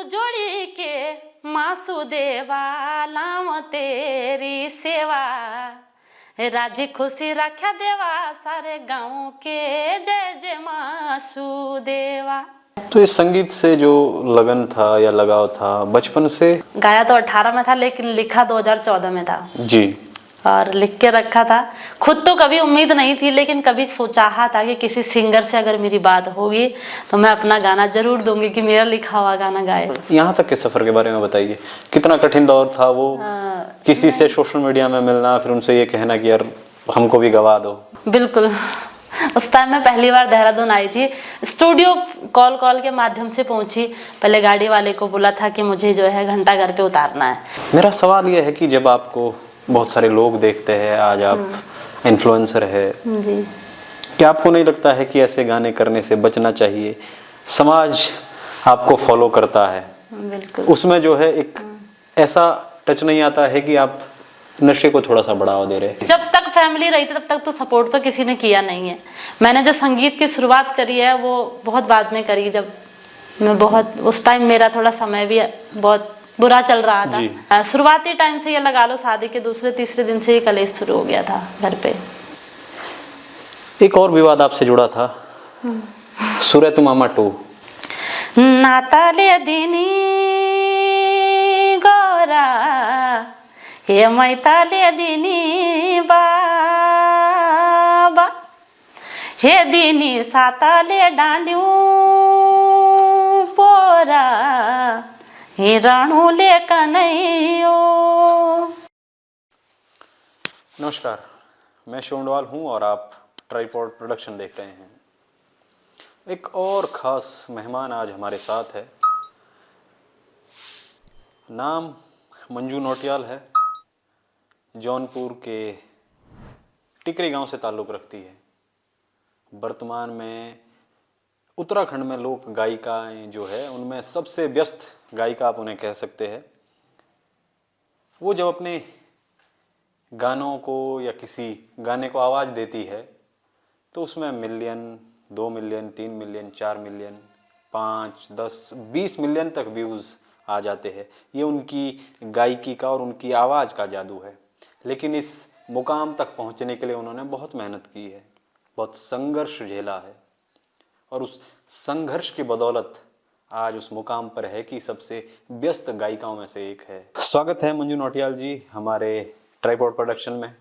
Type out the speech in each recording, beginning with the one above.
जोड़ी के मासुदेवा लाम तेरी सेवा, राजी खुशी रखा देवा सारे गाँव के, जय जय मासुदेवा। तो इस संगीत से जो लगन था या लगाव था बचपन से? गाया तो 18 में था लेकिन लिखा 2014 में था जी। और लिख के रखा था। खुद तो कभी उम्मीद नहीं थी लेकिन कभी सोचा था कि किसी सिंगर से अगर मेरी बात होगी तो मैं अपना गाना जरूर दूंगी कि मेरा लिखा हुआ गाना गाए। यहाँ तक के सफर के बारे में बताइए, कितना कठिन दौर था वो? किसी से सोशल मीडिया में मिलना, फिर उनसे ये कहना कि यार हमको भी गवा दो। बिल्कुल। उस टाइम मैं पहली बार देहरादून आई थी, स्टूडियो कॉल के माध्यम से पहुंची। पहले गाड़ी वाले को बोला था कि मुझे जो है घंटा घर पे उतारना है। मेरा सवाल यह है कि जब आपको बहुत सारे लोग देखते हैं, आज आप इन्फ्लुएंसर है जी, क्या आपको नहीं लगता है कि ऐसे गाने करने से बचना चाहिए? समाज आपको फॉलो करता है, बिल्कुल। उसमें जो है एक ऐसा टच नहीं आता है कि आप नशे को थोड़ा सा बढ़ावा दे रहे? जब तक फैमिली रही थी तब तक तो सपोर्ट तो किसी ने किया नहीं है। मैंने जो संगीत की शुरुआत करी है वो बहुत बाद में करी, जब मैं बहुत उस टाइम मेरा थोड़ा समय भी बहुत बुरा चल रहा था। शुरुआती टाइम से ये लगा लो, शादी के दूसरे तीसरे दिन से ही कलेश शुरू हो गया था घर पे। एक और विवाद आपसे जुड़ा था, सूरत मामा 2। नाताले दिनी गोरा हे मैताले दिनी बाबा, हे दिनी साताले डांड्यू पोरा, हे रणुले कन्हैयो। नमस्कार, मैं शोंडवाल हूँ और आप ट्राइपॉड प्रोडक्शन देख रहे हैं। एक और ख़ास मेहमान आज हमारे साथ है। नाम मंजू नौटियाल है, जौनपुर के टिकरी गांव से ताल्लुक़ रखती है। वर्तमान में उत्तराखंड में लोक गायिकाएँ जो है उनमें सबसे व्यस्त गायिका आप उन्हें कह सकते हैं। वो जब अपने गानों को या किसी गाने को आवाज़ देती है तो उसमें million, 2 million, 3 million, 4 million, 5, 10, 20 million तक व्यूज़ आ जाते हैं। ये उनकी गायकी का और उनकी आवाज़ का जादू है। लेकिन इस मुकाम तक पहुंचने के लिए उन्होंने बहुत मेहनत की है, बहुत संघर्ष झेला है और उस संघर्ष की बदौलत आज उस मुकाम पर है कि सबसे व्यस्त गायिकाओं में से एक है। स्वागत है मंजू नौटियाल जी हमारे ट्राइपॉड प्रोडक्शन में।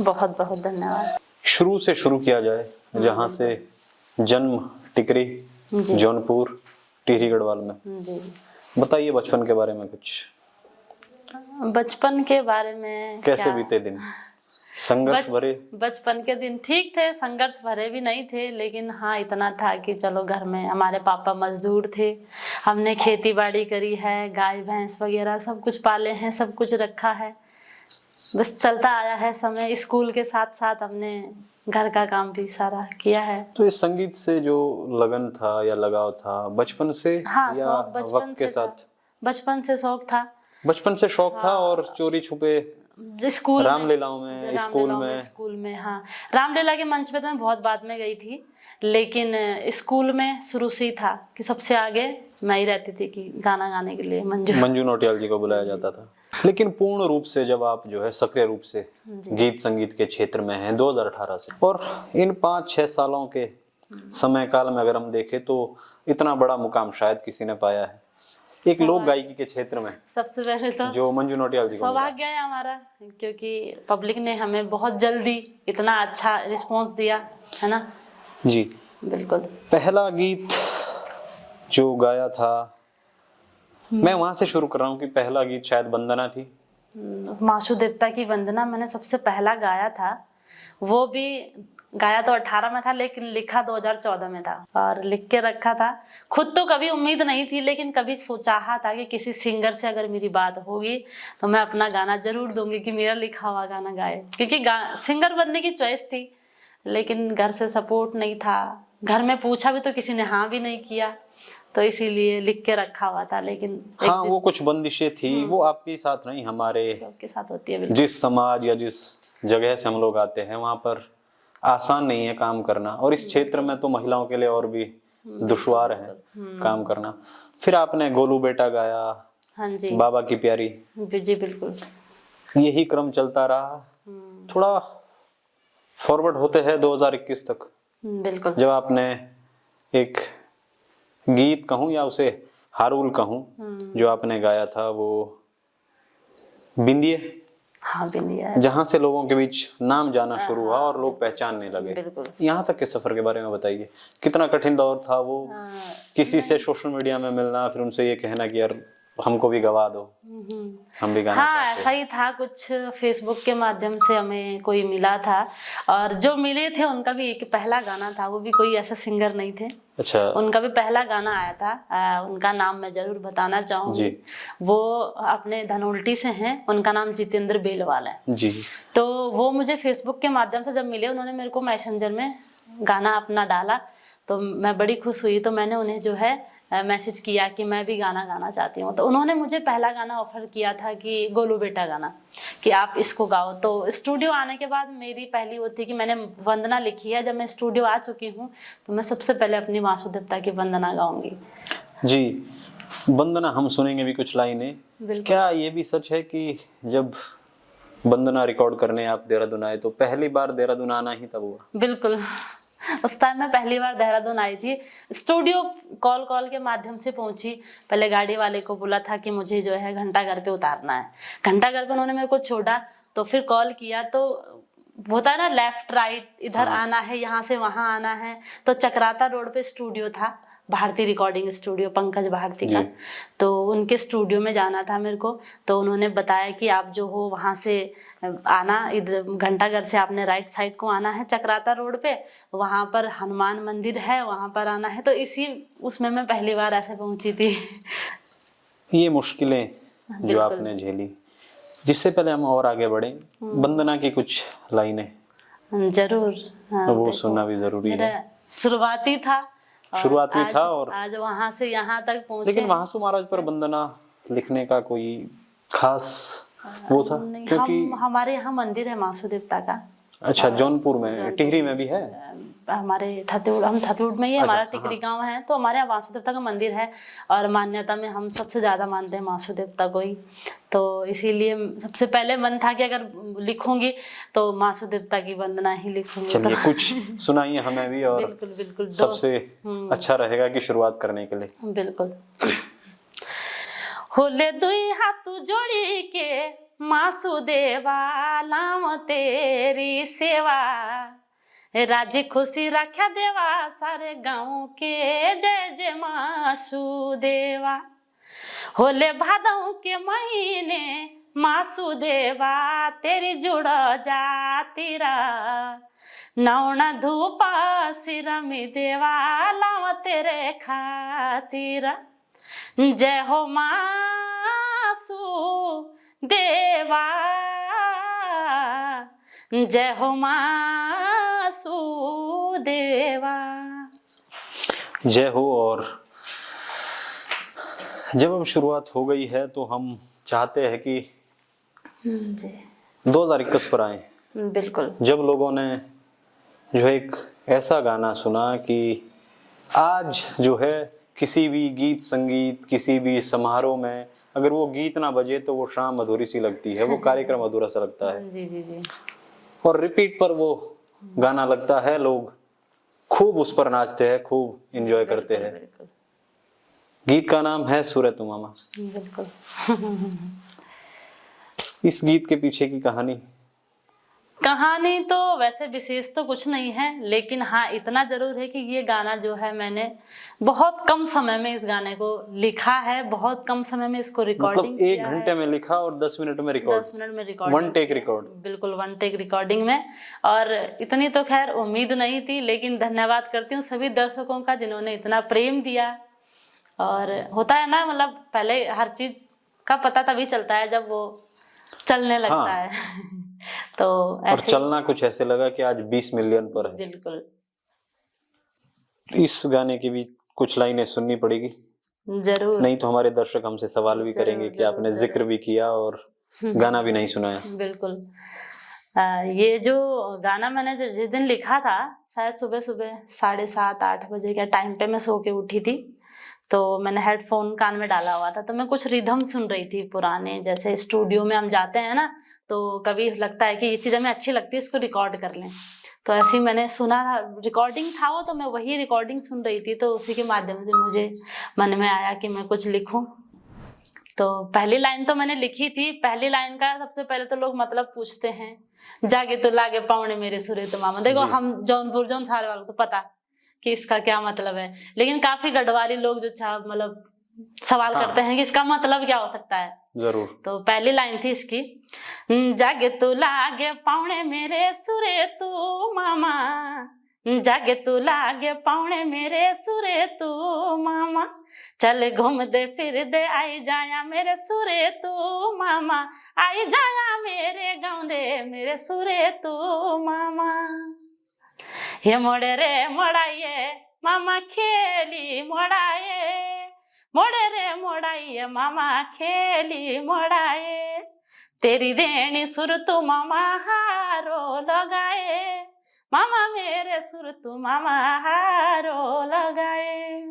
बहुत बहुत धन्यवाद। शुरू से शुरू किया जाए, जहाँ से जन्म टिकरी जौनपुर टिहरी गढ़वाल में, जी बताइए बचपन के बारे में कुछ। बचपन के बारे में कैसे बीते दिन? संघर्ष भरे? बचपन के दिन ठीक थे, संघर्ष भरे भी नहीं थे, लेकिन हाँ इतना था कि चलो घर में हमारे पापा मजदूर थे, हमने खेती बाड़ी करी है, गाय भैंस वगैरह सब कुछ पाले हैं, सब कुछ रखा है, बस चलता आया है समय। स्कूल के साथ साथ हमने घर का काम भी सारा किया है। तो इस संगीत से जो लगन था या लगाव था बचपन से? हाँ, या शौक बचपन वक्त के से साथ? बचपन से शौक था। बचपन से शौक था और चोरी छुपे स्कूल रामलीलाओं में, स्कूल में हाँ, रामलीला के मंच पे तो मैं बहुत बाद में गई थी, लेकिन स्कूल में शुरू से ही था कि सबसे आगे मैं ही रहती थी कि गाना गाने के लिए मंजू नौटियाल जी को बुलाया जाता था। लेकिन पूर्ण रूप से जब आप जो है सक्रिय रूप से गीत संगीत के क्षेत्र में हैं 2018 से, और इन 5-6 सालों के समय काल में अगर हम देखें तो इतना बड़ा मुकाम शायद किसी ने पाया है एक लोक गायकी के क्षेत्र में। सबसे पहले तो जो मंजू नौटियाल जी को सौभाग्य है हमारा, क्योंकि पब्लिक ने हमें बहुत जल्दी इतना अच्छा रिस्पांस दिया है ना। जी बिल्कुल। पहला गीत जो गाया था, मैं वहां से शुरू कर रहा हूँ कि पहला गीत शायद वंदना थी। मासु देवता की वंदना मैंने सबसे पहला गाया था। वो भी गाया तो 18 में था लेकिन लिखा 2014 में था और लिख के रखा था। खुद तो कभी उम्मीद नहीं थी लेकिन कभी सोचा था कि किसी सिंगर से अगर मेरी बात होगी तो मैं अपना गाना जरूर दूंगी कि मेरा लिखा हुआ गाना गाए, क्योंकि सिंगर बनने की चॉइस थी लेकिन घर से सपोर्ट नहीं था। घर में पूछा भी तो किसी ने हाँ भी नहीं किया, तो इसीलिए लिख के रखा हुआ था। लेकिन हाँ, वो कुछ बंदिशें थी, वो आपके साथ नहीं, हमारे सबके साथ होती है। जिस समाज या जिस जगह से हम लोग आते हैं वहाँ पर आसान नहीं है काम करना, और इस क्षेत्र में तो महिलाओं के लिए और भी दुश्वार है काम करना। फिर आपने गोलू बेटा गाया, हाँ जी बाबा की प्यारी, जी बिल्कुल। यही क्रम चलता रहा। थोड़ा फॉरवर्ड होते हैं 2021 तक, बिल्कुल जब आपने एक गीत कहूँ या उसे हारुल कहूँ जो आपने गाया था, वो बिंदिए, हाँ बिंदिया, जहाँ से लोगों के बीच नाम जाना शुरू हुआ और लोग पहचानने लगे। बिल्कुल। यहाँ तक के सफर के बारे में बताइए, कितना कठिन दौर था वो, किसी से सोशल मीडिया में मिलना, फिर उनसे ये कहना कि यार हमको भी गवा दो, हम भी गाना हाँ चाहते ऐसा ही था। कुछ फेसबुक के माध्यम से हमें कोई मिला था, और जो मिले थे उनका भी एक पहला गाना था, वो भी कोई ऐसा सिंगर नहीं थे। अच्छा, उनका भी पहला गाना आया था। उनका नाम मैं जरूर बताना चाहूंगी। जी। वो अपने धनोल्टी से हैं, उनका नाम जितेंद्र बेलवाल है। जी, तो वो मुझे फेसबुक के माध्यम से जब मिले, उन्होंने मेरे को मैसेंजर में गाना अपना डाला, तो मैं बड़ी खुश हुई। तो मैंने उन्हें जो है मैसेज किया कि मैं भी गाना गाना चाहती हूँ। तो उन्होंने मुझे पहला गाना ऑफर किया था कि गोलू बेटा गाना, कि आप इसको गाओ। तो स्टूडियो आने के बाद मेरी पहली वो थी कि मैंने वंदना लिखी है। जब मैं स्टूडियो आ चुकी हूँ तो मैं सबसे पहले अपनी वासुदेवता की वंदना गाऊंगी। जी। वंदना हम सुनेंगे भी कुछ लाइनें। बिल्कुल। क्या ये भी सच है कि जब वंदना रिकॉर्ड करने आप देहरादून आए तो पहली बार देहरादून आना ही तब हुआ? बिल्कुल। उस टाइम मैं पहली बार देहरादून आई थी। स्टूडियो कॉल के माध्यम से पहुंची। पहले गाड़ी वाले को बोला था कि मुझे जो है घंटाघर पे उतारना है। घंटाघर पे उन्होंने मेरे को छोड़ा, तो फिर कॉल किया। तो होता है ना, लेफ्ट राइट, इधर आना है, यहाँ से वहां आना है। तो चक्राता रोड पे स्टूडियो था, भारती रिकॉर्डिंग स्टूडियो, पंकज भारती का। तो उनके स्टूडियो में जाना था मेरे को। तो उन्होंने बताया कि आप जो हो वहाँ से आना, इधर घंटाघर से आपने राइट साइड को आना है, चक्राता रोड पे, वहाँ पर हनुमान मंदिर है, वहाँ पर आना है। तो इसी उसमें मैं पहली बार ऐसे पहुंची थी। ये मुश्किलें जो आपने झेली, जिससे पहले हम और आगे बढ़े, वंदना की कुछ लाइनें जरूर। हाँ, वो देखो, सुनना भी जरूरी है। मेरा शुरुआती था, शुरुआत में था, और आज वहां से यहाँ तक पहुंचे। लेकिन महासु महाराज पर वंदना लिखने का कोई खास वो था? नहीं, क्योंकि हमारे यहाँ मंदिर है मासू देवता का। अच्छा, जौनपुर में, टिहरी में भी है? हमारे हम थतुड़ में ही, हमारा टिकरी गांव है। तो हमारे यहाँ वासु देवता का मंदिर है, और मान्यता में हम सबसे ज्यादा मानते हैं वासु देवता को ही। तो इसीलिए सबसे पहले मन था कि अगर लिखूंगी तो वासु देवता की वंदना ही लिखूंगी। चलिए कुछ सुनाइए हमें भी, और बिल्कुल बिल्कुल। सबसे अच्छा रहेगा कि शुरुआत करने के लिए। बिल्कुल। होले दुई हाथ जोड़ी के मासुदेवा, लाम तेरी सेवा, राजी खुशी रखा देवा, सारे गाँव के जय जय मासुदेवा। होले भादों के महीने मासुदेवा, तेरी जुड़ जाती रा, नौना धूपा सिरमी देवा, लाम तेरे खातिरा। जय हो मासु देवा, जय हो मासु देवा। जय हो। और जब अब शुरुआत हो गई है तो हम चाहते हैं कि 2021 पर आए। बिल्कुल। जब लोगों ने जो एक ऐसा गाना सुना कि आज जो है किसी भी गीत संगीत, किसी भी समारोह में अगर वो गीत ना बजे तो वो शाम अधूरी सी लगती है, वो कार्यक्रम अधूरा सा लगता है। जी जी जी। और रिपीट पर वो गाना लगता है, लोग खूब उस पर नाचते हैं, खूब एंजॉय करते हैं। बिल्कुल। गीत का नाम है सूरह तू मामा। बिल्कुल। इस गीत के पीछे की कहानी तो वैसे विशेष तो कुछ नहीं है, लेकिन हाँ इतना जरूर है कि ये गाना जो है मैंने बहुत कम समय में इस गाने को लिखा है, बहुत कम समय में इसको रिकॉर्डिंग मतलब 1 घंटे में लिखा और 10 मिनट में रिकॉर्ड, 10 मिनट में रिकॉर्ड, 1 टेक रिकॉर्ड। बिल्कुल 1 टेक रिकॉर्डिंग में। और इतनी तो खैर उम्मीद नहीं थी, लेकिन धन्यवाद करती हूँ सभी दर्शकों का जिन्होंने इतना प्रेम दिया। और होता है ना, मतलब पहले हर चीज का पता तभी चलता है जब वो चलने लगता है। तो और चलना कुछ ऐसे लगा कि आज 20 मिलियन पर है। बिल्कुल। इस गाने की भी कुछ लाइनें सुननी पड़ेगी, जरूर। नहीं तो हमारे दर्शक हमसे सवाल भी करेंगे कि आपने जिक्र भी किया और गाना भी नहीं सुनाया। बिल्कुल। ये जो गाना मैंने जिस दिन लिखा था, शायद सुबह सुबह 7:30-8 बजे के टाइम पे मैं सो के उठी थी। तो मैंने हेडफोन कान में डाला हुआ था, तो मैं कुछ रिदम सुन रही थी पुराने। जैसे स्टूडियो में हम जाते हैं ना, तो कभी लगता है कि ये चीज़ हमें अच्छी लगती है, इसको रिकॉर्ड कर लें। तो ऐसे ही मैंने सुना था, रिकॉर्डिंग था वो, तो मैं वही रिकॉर्डिंग सुन रही थी। तो उसी के माध्यम से मुझे मन में आया कि मैं कुछ लिखूं। तो पहली लाइन तो मैंने लिखी थी। पहली लाइन का सबसे पहले तो लोग मतलब पूछते हैं, जागे तो लागे पावणे मेरे सुरे तो मामा। देखो, हम जौनपुर जौन सारे वालों को पता कि इसका क्या मतलब है, लेकिन काफी गढ़वाली लोग जो मतलब सवाल करते हैं कि इसका मतलब क्या हो सकता है। जरूर। तो पहली लाइन थी इसकी, जागे तू लागे पावणे मेरे सुरे तू मामा, जागे तू लागे पावणे मेरे सुरे तू मामा, चल घूम दे फिर दे आई जाया मेरे सुरे तू मामा, आई जाया मेरे गाँव दे मेरे सुरे तू मामा। हे मोड़े रे मोड़ाइए मामा खेली मोड़ाए, मोड़े रे मोड़ाइए मामा खेली मोड़ाए, तेरी देनी सुर तू मामा हारो लगाए, मामा मेरे सुर तू मामा हारो लगाए।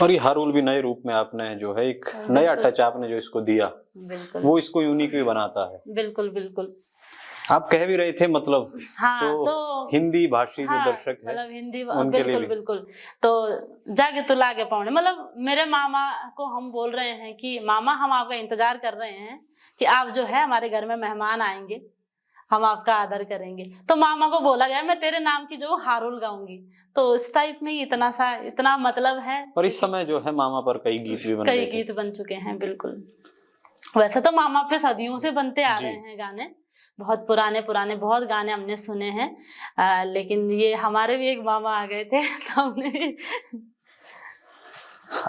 और ये हारुल भी नए रूप में आपने जो है एक नया टच आपने जो इसको दिया, बिल्कुल, वो इसको यूनिक भी बनाता है। बिल्कुल बिल्कुल। आप कह भी रहे थे मतलब, हाँ, तो हिंदी भाषी जो दर्शक है मतलब हिंदी, उनके लिए बिल्कुल भी। बिल्कुल। तो जागे तो लागे पावणे, मतलब मेरे मामा को हम बोल रहे हैं कि मामा हम आपका इंतजार कर रहे हैं कि आप जो है हमारे घर में मेहमान आएंगे, हम आपका आदर करेंगे। तो मामा को बोला गया मैं तेरे नाम की जो हारुल गाऊंगी। तो इस टाइप में इतना मतलब है। और इस समय जो है मामा पर कई गीत भी बन रहे थे। कई गीत बन चुके हैं, बिल्कुल। वैसे तो मामा पे सदियों से बनते आ रहे हैं गाने, बहुत पुराने बहुत गाने हमने सुने हैं। लेकिन ये हमारे भी एक मामा आ गए थे तो हमने भी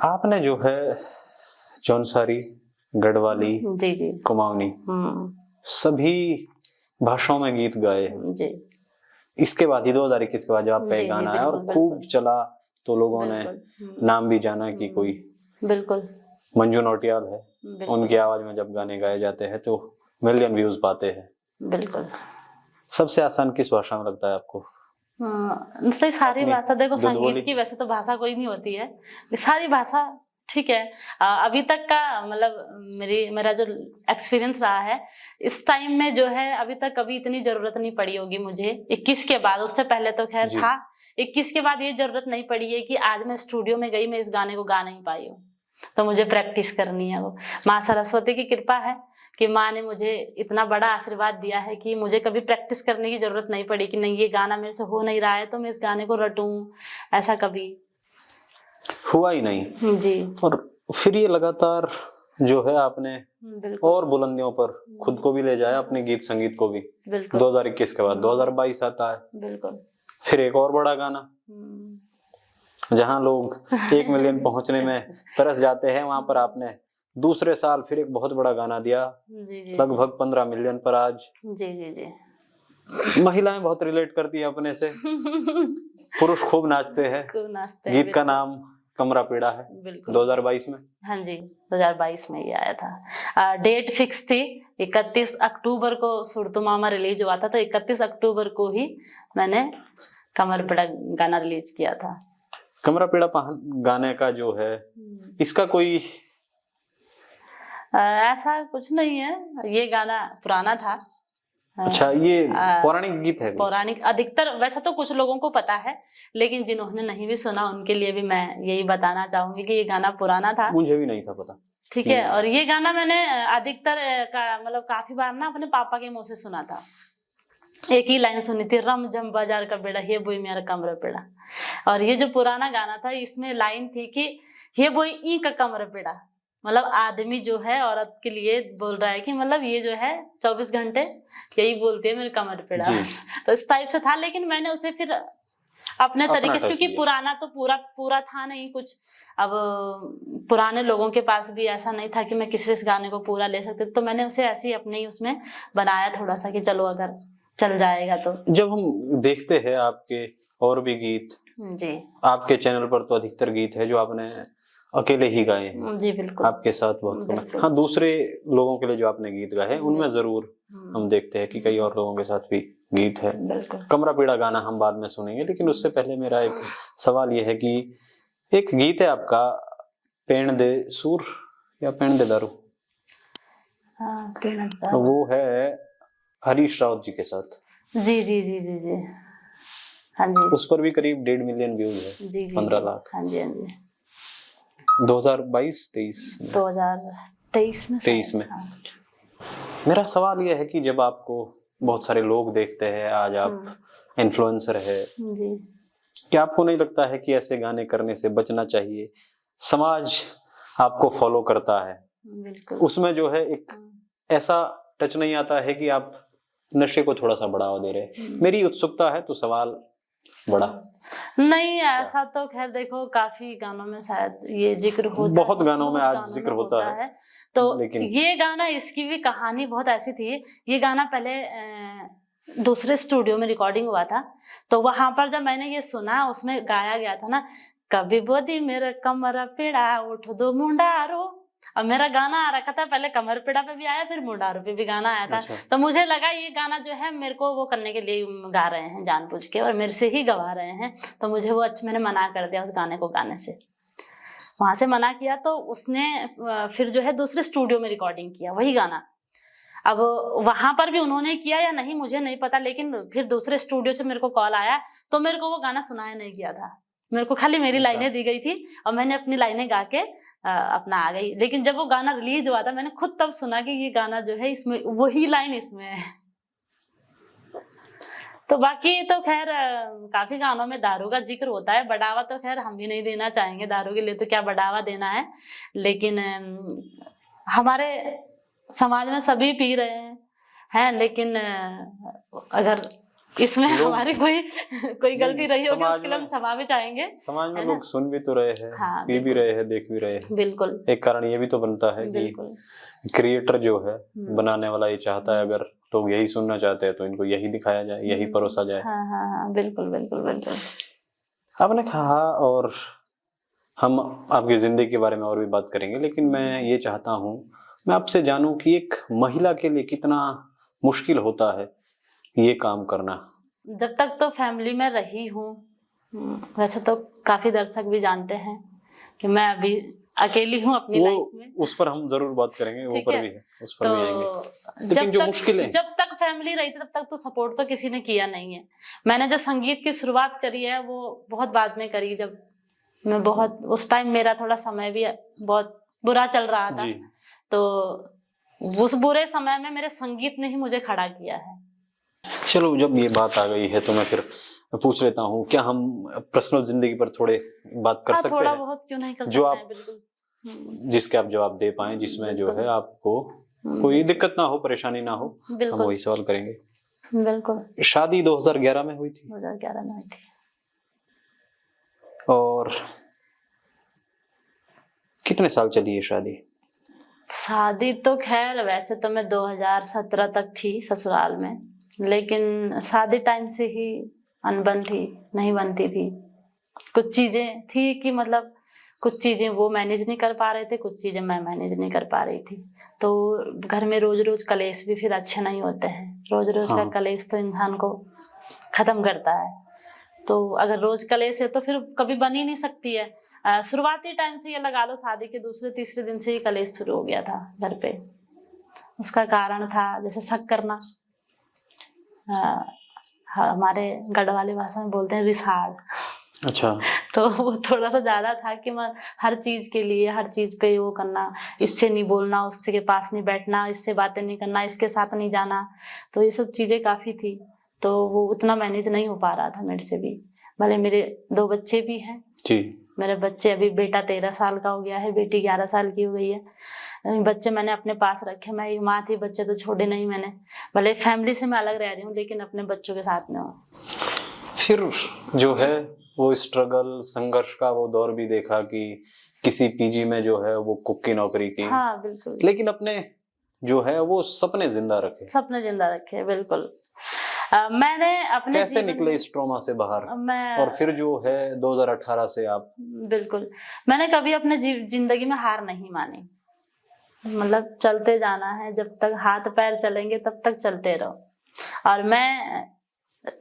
आपने जो है जौनसारी, गढ़वाली, जी जी, कुमाऊनी, सभी भाषाओं में गीत गाए जी। इसके बाद ही 2021 के बाद जब आप पे गाना आया और खूब चला, तो लोगों ने नाम भी जाना कि कोई बिल्कुल मंजू नौटियाल है, उनकी आवाज में जब गाने गाए जाते हैं तो मिलियन व्यूज पाते हैं। बिल्कुल। सबसे आसान किस भाषा में लगता है आपको? सही, सारी भाषा, देखो संगीत की वैसे तो भाषा कोई नहीं होती है, सारी भाषा ठीक है। अभी तक का मतलब मेरा जो एक्सपीरियंस रहा है इस टाइम में जो है, अभी तक कभी इतनी जरूरत नहीं पड़ी होगी मुझे 21 के बाद। उससे पहले तो खैर था, 21 के बाद ये जरूरत नहीं पड़ी है कि आज मैं स्टूडियो में गई, मैं इस गाने को गा नहीं पाई हूँ, तो मुझे प्रैक्टिस करनी है। वो माँ सरस्वती की कृपा है कि माँ ने मुझे इतना बड़ा आशीर्वाद दिया है कि मुझे कभी प्रैक्टिस करने की जरूरत नहीं पड़ी कि नहीं ये गाना मेरे से हो नहीं रहा है तो मैं इस गाने को रटूं, ऐसा कभी हुआ ही नहीं जी। और फिर ये लगातार जो है आपने और बुलंदियों पर खुद को भी ले जाया, अपने गीत संगीत को भी। 2021 के बाद 2022 आता है, बिल्कुल, फिर एक और बड़ा गाना जहां लोग 1 मिलियन पहुंचने में तरस जाते हैं, वहां पर आपने दूसरे साल फिर एक बहुत बड़ा गाना दिया, लगभग 15 मिलियन पर आज। जी जी जी। महिलाएं बहुत रिलेट करती है अपने से, पुरुष खूब नाचते हैं। गीत का नाम कमरा पीड़ा है, 2022 में। हाँ जी, 2022 में ये आया था। डेट फिक्स थी 31 अक्टूबर को सुरतु मामा रिलीज हुआ था, तो 31 अक्टूबर को ही मैंने कमर पीड़ा गाना रिलीज किया था। कमरा पीड़ा गाने का जो है, इसका कोई ऐसा कुछ नहीं है, ये गाना पुराना था। अच्छा, ये पौराणिक गीत है? पौराणिक अधिकतर, वैसे तो कुछ लोगों को पता है, लेकिन जिन्होंने नहीं भी सुना उनके लिए भी मैं यही बताना चाहूंगी कि ये गाना पुराना था। मुझे भी नहीं था पता। ठीक है। और ये गाना मैंने अधिकतर मतलब काफी बार ना अपने पापा के मुंह से सुना था। एक ही लाइन सुनी थी, रम जम बाजार का बेड़ा, हे बोई मेरा कमरा पेड़ा। और ये जो पुराना गाना था इसमें लाइन थी कि हे बोई ई का कमरा पेड़ा, मतलब आदमी जो है औरत के लिए बोल रहा है कि मतलब ये जो है 24 घंटे यही बोलती है मेरे कमर पेड़ा। तो इस टाइप से था, लेकिन मैंने उसे फिर अपने तरीके से, क्योंकि पुराना तो पूरा था नहीं कुछ। अब पुराने लोगों के पास भी ऐसा नहीं था कि मैं किसी से इस गाने को पूरा ले सकती, तो मैंने उसे ऐसे ही अपने ही उसमें बनाया थोड़ा सा कि चलो अगर चल जाएगा तो। जब हम देखते हैं आपके और भी गीत, जी, आपके चैनल पर तो अधिकतर गीत है जो आपने अकेले ही गाए हैं, जी बिल्कुल। आपके साथ बहुत कम है। बिल्कुल। हाँ, दूसरे लोगों के लिए जो आपने गीत गाए उनमें जरूर हम देखते हैं कि कई और लोगों के साथ भी गीत है। बिल्कुल। कमरा पीड़ा गाना हम बाद में सुनेंगे, लेकिन उससे पहले मेरा एक सवाल ये है कि एक गीत है आपका, पेण दे सूर या पेण दे दारू, हाँ, पेड़ का। वो है हरीश रावत जी के साथ। जी जी जी जी जी। हाँ जी। उस पर भी करीब 1.5 मिलियन व्यूज है, जी जी 15 जी। लाख। हाँ जी हाँ जी। 2022-23 2023 में 23 में। हाँ। मेरा सवाल यह है कि जब आपको बहुत सारे लोग देखते हैं, आज आप इन्फ्लुएंसर है, जी। क्या आपको नहीं लगता है कि ऐसे गाने करने से बचना चाहिए? समाज आपको फॉलो करता है, बिल्कुल। उसमें जो है एक ऐसा टच नहीं आता है कि आप नशे को थोड़ा सा बढ़ावा दे रहे। मेरी उत्सुकता है तो सवाल बड़ा। नहीं, ऐसा तो खैर देखो काफी गानों में शायद ये जिक्र होता बहुत है, गानों में बहुत आज गानों जिक्र में होता है। तो लेकिन ये गाना, इसकी भी कहानी बहुत ऐसी थी। ये गाना पहले दूसरे स्टूडियो में रिकॉर्डिंग हुआ था, तो वहां पर जब मैंने ये सुना, उसमें गाया गया था ना, कभी बोदी मेरा कमर पेड़ा उठ दो मुंडारो। अब मेरा गाना आ रखा था, पहले कमर पेड़ा पे भी आया, फिर मुंडारो पे भी गाना आया था। अच्छा। तो मुझे लगा ये गाना जो है मेरे को वो करने के लिए गा रहे हैं जानबूझ के, और मेरे से ही गवा रहे हैं। तो मुझे वो मैंने मना कर दिया उस गाने को गाने से। वहां से मना किया तो उसने फिर जो है दूसरे स्टूडियो में रिकॉर्डिंग किया वही गाना। अब वहां पर भी उन्होंने किया या नहीं मुझे नहीं पता, लेकिन फिर दूसरे स्टूडियो से मेरे को कॉल आया, तो मेरे को वो गाना सुनाया नहीं गया था। मेरे को खाली मेरी लाइनें दी गई थी और मैंने अपनी लाइनें गा के अपना आ गई। लेकिन जब वो गाना रिलीज हुआ था, मैंने खुद तब सुना कि ये गाना जो है इसमें वही लाइन इसमें है। तो बाकी तो खैर काफी गानों में दारू का जिक्र होता है। बढ़ावा तो खैर हम भी नहीं देना चाहेंगे, दारू के लिए तो क्या बढ़ावा देना है। लेकिन हमारे समाज में सभी पी रहे हैं, लेकिन अगर इसमें हमारी कोई गलती रही होगी उसके लिए हम क्षमा भी चाहेंगे। समाज में लोग सुन भी तो रहे हैं, हाँ, पी भी रहे हैं, देख भी रहे हैं। बिल्कुल। एक कारण ये भी तो बनता है कि क्रिएटर जो है, बनाने वाला ये चाहता है अगर लोग यही सुनना चाहते हैं तो इनको यही दिखाया जाए, यही परोसा जाए। हाँ हाँ हाँ, बिल्कुल बिल्कुल बिल्कुल। आपने कहा, और हम आपकी जिंदगी के बारे में और भी बात करेंगे, लेकिन मैं ये चाहता हूँ मैं आपसे जानूं कि एक महिला के लिए कितना मुश्किल होता है ये काम करना। जब तक तो फैमिली में रही हूँ, वैसे तो काफी दर्शक भी जानते हैं कि मैं अभी अकेली हूँ अपनी लाइफ में। उस पर हम जरूर बात करेंगे, वो पर भी है, उस पर तो भी आएंगे। लेकिन जो मुश्किल है, जब तक फैमिली रही थी तब तक तो सपोर्ट तो किसी ने किया नहीं है। मैंने जो संगीत की शुरुआत करी है वो बहुत बाद में करी, जब मैं बहुत उस टाइम मेरा थोड़ा समय भी बहुत बुरा चल रहा था। तो उस बुरे समय में मेरे संगीत ने ही मुझे खड़ा किया है। चलो, जब ये बात आ गई है तो मैं फिर पूछ लेता हूँ, क्या हम पर्सनल जिंदगी पर थोड़े बात कर सकते थोड़ा हैं? बहुत क्यों नहीं कर सकते जो हैं, आप बिल्कुल। जिसके आप जवाब दे पाए, जिसमें जो है आपको कोई दिक्कत ना हो, परेशानी ना हो, हम वही सवाल करेंगे। बिल्कुल। शादी 2011 में हुई थी? 2011 में हुई थी। और कितने साल चली है शादी? शादी तो खैर वैसे तो मैं 2017 तक थी ससुराल में, लेकिन शादी टाइम से ही अनबन थी, नहीं बनती थी। कुछ चीजें थी कि मतलब कुछ चीजें वो मैनेज नहीं कर पा रहे थे, कुछ चीजें मैं मैनेज नहीं कर पा रही थी। तो घर में रोज रोज कलेश भी फिर अच्छे नहीं होते हैं। रोज रोज का कलेश तो इंसान को खत्म करता है। तो अगर रोज कलेश है तो फिर कभी बन ही नहीं सकती है। शुरुआती टाइम से ये लगा लो, शादी के दूसरे तीसरे दिन से ही कलेश शुरू हो गया था घर पे। उसका कारण था जैसे शक करना, हमारे गढ़वाली भाषा में बोलते हैं रिसाड़। अच्छा। तो वो थोड़ा सा ज्यादा था कि मैं हर चीज के लिए, हर चीज पे वो करना, इससे नहीं बोलना, उससे के पास नहीं बैठना, इससे बातें नहीं करना, इसके साथ नहीं जाना। तो ये सब चीजें काफी थी, तो वो उतना मैनेज नहीं हो पा रहा था मेरे से भी। भले मेरे 2 बच्चे भी हैं जी। मेरे बच्चे, अभी बेटा 13 साल का हो गया है, बेटी 11 साल की हो गई है। बच्चे मैंने अपने पास रखे, मैं एक माँ थी, बच्चे तो छोड़े नहीं मैंने। भले फैमिली से मैं अलग रह रही हूँ, लेकिन अपने बच्चों के साथ में हूँ। फिर जो है वो स्ट्रगल, संघर्ष का वो दौर भी देखा कि किसी पीजी में जो है वो कुक की नौकरी की। हाँ बिल्कुल। लेकिन अपने जो है वो सपने जिंदा रखे। सपने जिंदा रखे, बिल्कुल। मैंने अपने कैसे जीवन निकले में- इस ट्रॉमा से बाहर, मैं और फिर जो है 2018 से आप? बिल्कुल, मैंने कभी अपने जिंदगी में हार नहीं मानी। मतलब चलते जाना है, जब तक हाथ पैर चलेंगे तब तक चलते रहो। और मैं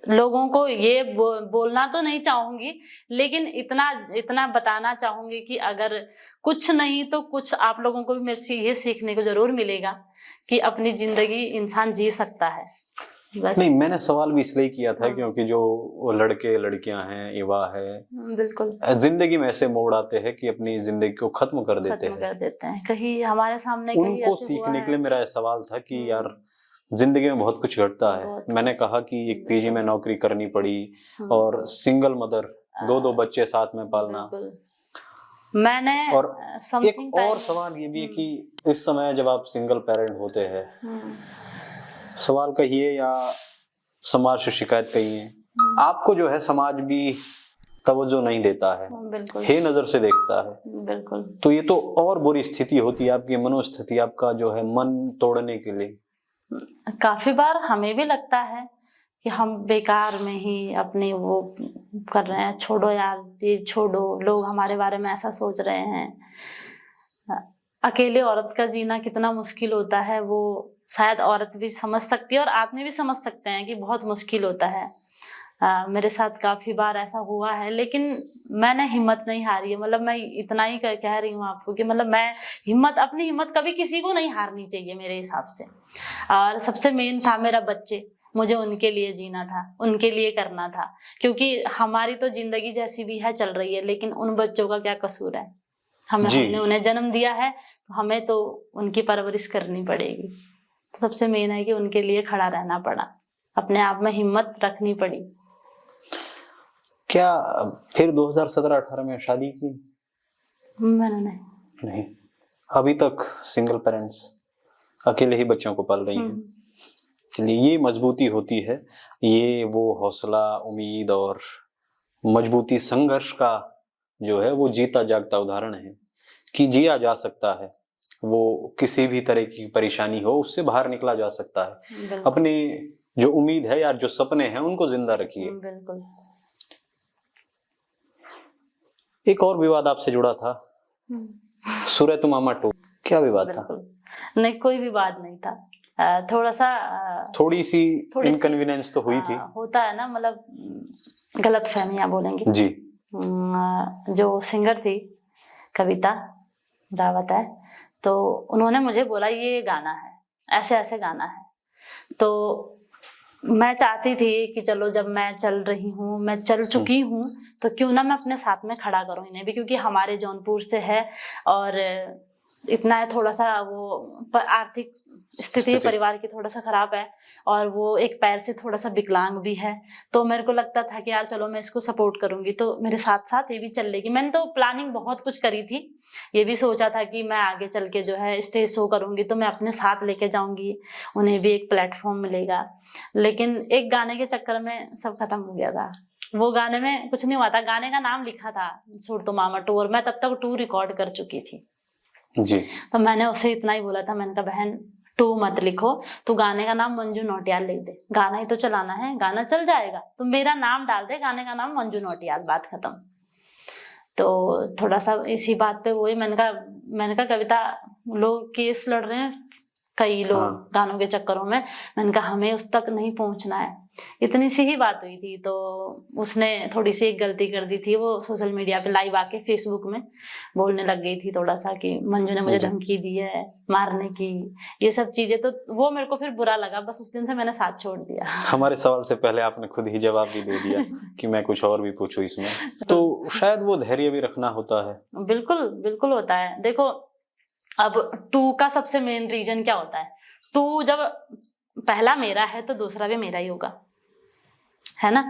लोगों को ये बोलना तो नहीं चाहूंगी, लेकिन इतना इतना बताना चाहूंगी कि अगर कुछ नहीं तो कुछ आप लोगों को भी मेरे से ये सीखने को जरूर मिलेगा कि अपनी जिंदगी इंसान जी सकता है। बस। नहीं, मैंने सवाल भी इसलिए किया था क्योंकि जो वो लड़के लड़कियां हैं, युवा है, बिल्कुल जिंदगी में ऐसे मोड़ आते हैं कि अपनी जिंदगी को खत्म कर देते खत्म हैं। कर देते हैं। कहीं हमारे सामने कहीं उनको ऐसे हुआ सीखने के लिए है। मेरा ये सवाल था कि यार जिंदगी में बहुत कुछ घटता है। बहुत मैंने कहा कि एक पीजी में नौकरी करनी पड़ी और सिंगल मदर, दो बच्चे साथ में पालना। बिल्कुल। मैंने और something एक और time- सवाल ये भी है कि इस समय जब आप सिंगल पेरेंट होते हैं, सवाल कहिए या समाज से शिकायत कहिए, आपको जो है समाज भी तवज्जो नहीं देता है, बिल्कुल हे नजर से देखता है। बिल्कुल। तो ये तो और बुरी स्थिति होती है आपकी मनोस्थिति, आपका जो है मन तोड़ने के लिए। काफी बार हमें भी लगता है कि हम बेकार में ही अपनी वो कर रहे हैं, छोड़ो यार ये छोड़ो, लोग हमारे बारे में ऐसा सोच रहे हैं। अकेले औरत का जीना कितना मुश्किल होता है वो शायद औरत भी समझ सकती है और आदमी भी समझ सकते हैं कि बहुत मुश्किल होता है। मेरे साथ काफी बार ऐसा हुआ है, लेकिन मैंने हिम्मत नहीं हारी है। मतलब मैं इतना ही कह रही हूँ आपको कि मतलब मैं अपनी हिम्मत कभी किसी को नहीं हारनी चाहिए मेरे हिसाब से। और सबसे मेन था मेरा बच्चे, मुझे उनके लिए जीना था, उनके लिए करना था, क्योंकि हमारी तो जिंदगी जैसी भी है चल रही है, लेकिन उन बच्चों का क्या कसूर है? हमने उन्हें जन्म दिया है तो हमें तो उनकी परवरिश करनी पड़ेगी। तो सबसे मेन है कि उनके लिए खड़ा रहना पड़ा, अपने आप में हिम्मत रखनी पड़ी। क्या फिर 2017-18 में शादी की? मैंने नहीं, अभी तक सिंगल पेरेंट्स, अकेले ही बच्चों को पाल रही हैं। चलिए, ये मजबूती होती है, ये वो हौसला, उम्मीद और मजबूती संघर्ष का जो है वो जीता जागता उदाहरण है कि जिया जा सकता है। वो किसी भी तरह की परेशानी हो उससे बाहर निकला जा सकता है। अपने जो उम्मीद है यार, जो सपने हैं उनको जिंदा रखिए। बिल्कुल। एक और विवाद आपसे जुड़ा था, सूरतमामा 2, क्या विवाद था? नहीं, कोई विवाद नहीं था। थोड़ी सी इनकन्वीनियंस तो हुई थी। होता है ना, मतलब गलत फहमियां बोलेंगे जी। जो सिंगर थी कविता रावत है, तो उन्होंने मुझे बोला ये गाना है, ऐसे ऐसे गाना है। तो मैं चाहती थी कि चलो जब मैं चल रही हूँ, मैं चल चुकी हूँ, तो क्यों ना मैं अपने साथ में खड़ा करूँ इन्हें भी, क्योंकि हमारे जौनपुर से है और इतना है, थोड़ा सा वो आर्थिक स्थिति परिवार की थोड़ा सा खराब है और वो एक पैर से थोड़ा सा विकलांग भी है। तो मेरे को लगता था कि यार चलो मैं इसको सपोर्ट करूंगी, तो मेरे साथ साथ ये भी चल लेगी। मैंने तो प्लानिंग बहुत कुछ करी थी, ये भी सोचा था कि मैं आगे चल के जो है स्टेज शो करूंगी तो मैं अपने साथ लेके जाऊंगी, उन्हें भी एक प्लेटफॉर्म मिलेगा। लेकिन एक गाने के चक्कर में सब खत्म हो गया था। वो गाने में कुछ नहीं हुआ था, गाने का नाम लिखा था सूरतमामा 2 और मैं तब तक 2 रिकॉर्ड कर चुकी थी जी। तो मैंने उसे इतना ही बोला था, मैंने कहा बहन 2 मत लिखो, तू गाने का नाम मंजू नौटियाल लिख दे, गाना ही तो चलाना है, गाना चल जाएगा, तो मेरा नाम डाल दे, गाने का नाम मंजू नौटियाल, बात खत्म। तो थोड़ा सा इसी बात पे वही मैंने कहा कविता लोग केस लड़ रहे हैं कई लोग गानों के चक्करों में, मैंने कहा हमें उस तक नहीं पहुंचना है। इतनी सी ही बात हुई थी। तो उसने थोड़ी सी एक गलती कर दी थी, वो सोशल मीडिया पे लाइव आके फेसबुक में बोलने लग गई थी थोड़ा सा कि मंजू ने मुझे धमकी दी है मारने की, ये सब चीजें। तो वो मेरे को फिर बुरा लगा, बस उस दिन से मैंने साथ छोड़ दिया। हमारे सवाल से पहले आपने खुद ही जवाब भी दे दिया कि मैं कुछ और भी पूछूं इसमें, तो शायद वो धैर्य भी रखना होता है। बिल्कुल बिल्कुल होता है। देखो अब 2 का सबसे मेन रीजन क्या होता है, 2 जब पहला मेरा है तो दूसरा भी मेरा ही होगा, है ना।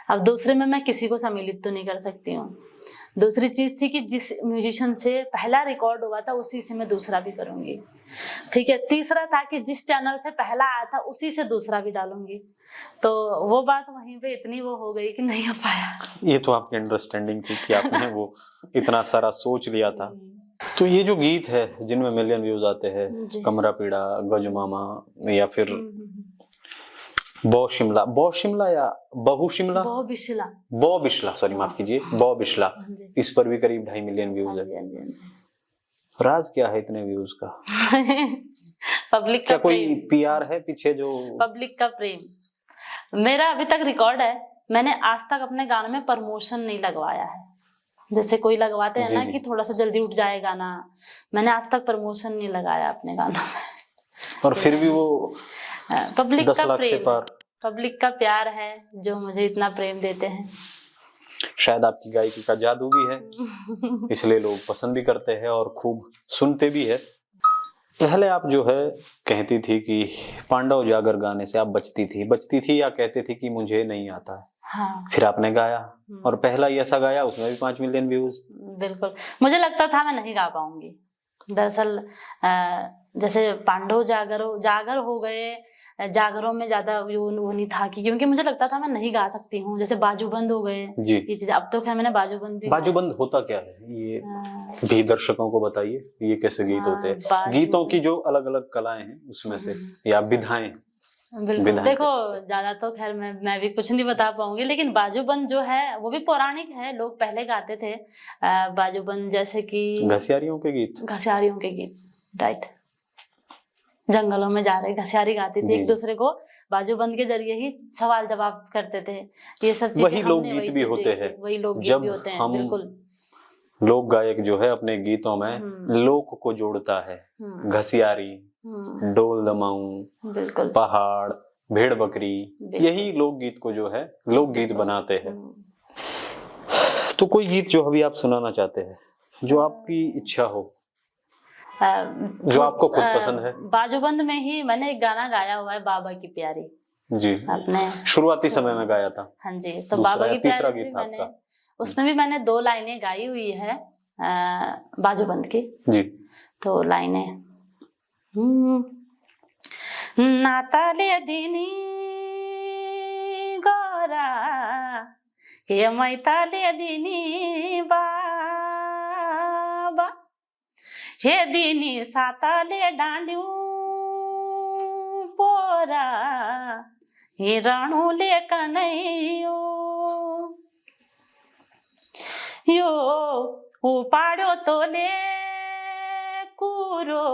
अब दूसरे में मैं किसी को सम्मिलित तो नहीं कर सकती हूँ। दूसरी चीज थी कि जिस म्यूजिशियन से पहला रिकॉर्ड हुआ था उसी से मैं दूसरा भी करूंगी, ठीक है। तीसरा था कि जिस चैनल से पहला आया था उसी से दूसरा भी डालूंगी। तो वो बात वहीं पे इतनी वो हो गई कि नहीं हो पाया। ये तो आपकी अंडरस्टैंडिंग थी कि आपने वो इतना सारा सोच लिया था। तो ये जो गीत है जिनमें मिलियन व्यूज आते हैं, कमरा पीड़ा, गज मामा या फिर बौ शिमला या बहु शिमला, बहुत बिशला। बौ बिशला, सॉरी माफ कीजिए, बौ बिशला। हाँ जी। इस पर भी करीब 2.5 मिलियन व्यूज हाँ है। जी, हाँ जी, हाँ जी। राज क्या है इतने व्यूज का? पब्लिक का क्या कोई प्रेम, पीआर है पीछे जो? पब्लिक का प्रेम। मेरा अभी तक रिकॉर्ड है, मैंने आज तक अपने गानों में प्रमोशन नहीं लगवाया है। जैसे कोई लगवाते हैं जी, ना जी। कि थोड़ा सा जल्दी उठ जाए गाना, मैंने आज तक प्रमोशन नहीं लगाया अपने गानों में। और फिर भी वो पब्लिक 10 का लाख से प्रेम है, पार। पब्लिक का प्यार है जो मुझे इतना प्रेम देते हैं। शायद आपकी गायकी का जादू भी है, इसलिए लोग पसंद भी करते हैं और खूब सुनते भी है। पहले आप जो है कहती थी कि पांडव जागर गाने से आप बचती थी या कहती थी कि मुझे नहीं आता है। हाँ, फिर आपने गाया और पहला ही ऐसा गाया उसमें भी 5 मिलियन व्यूज। बिल्कुल। मुझे लगता था मैं नहीं गा पाऊंगी। दरअसल जैसे पांडव जागर हो गए, जागरों में ज्यादा वो नहीं था कि, क्योंकि मुझे लगता था मैं नहीं गा सकती हूँ। जैसे बाजूबंद हो गए जी। ये चीजें, अब तो खैर मैंने बाजूबंद भी बाजूबंद होता क्या है ये भी दर्शकों को बताइए, ये कैसे गीत होते हैं? बाजू- गीतों की जो अलग अलग कलाएं हैं उसमें से या विधाएं। बिल्कुल। विधाएं देखो कैसे? ज्यादा तो खैर मैं भी कुछ नहीं बता पाऊंगी, लेकिन बाजूबंद जो है वो भी पौराणिक है, लोग पहले गाते थे बाजूबंद, जैसे कि घसियारियों के गीत, घसियारियों के गीत, राइट। जंगलों में जा रहे घसियारी गाती थी जी। एक दूसरे को, बाजूबंद के जरिए ही सवाल जवाब करते थे। ये सब चीजें वही हमने लोकगीत भी होते हैं। वही लोकगीत जब भी होते हैं, हम बिल्कुल। लोक गायक जो है अपने गीतों में लोक को जोड़ता है, घसियारी, डोल दमाऊं, बिल्कुल पहाड़, भेड़ बकरी, यही लोकगीत को जो है लोकगीत बनाते हैं। तो कोई गीत जो अभी आप सुनाना चाहते हैं, जो आपकी इच्छा हो, जो आपको खुद पसंद है? बाजूबंद में ही मैंने एक गाना गाया हुआ है, बाबा की प्यारी। जी, अपने शुरुआती समय में गाया था। हाँ जी, तो दूसरा बाबा या की तीसरा प्यारी गीत भी था मैंने, आपका? उसमें भी मैंने 2 लाइनें गाई हुई है बाजूबंद की। जी। तो लाइनें नाताले दिनी गोरा हे मैताले दिनी बाबा, हे दिनी साताले डांड्यू पोरा, हे रणुले कनैयो यो उपाड्यो तोले कुरो,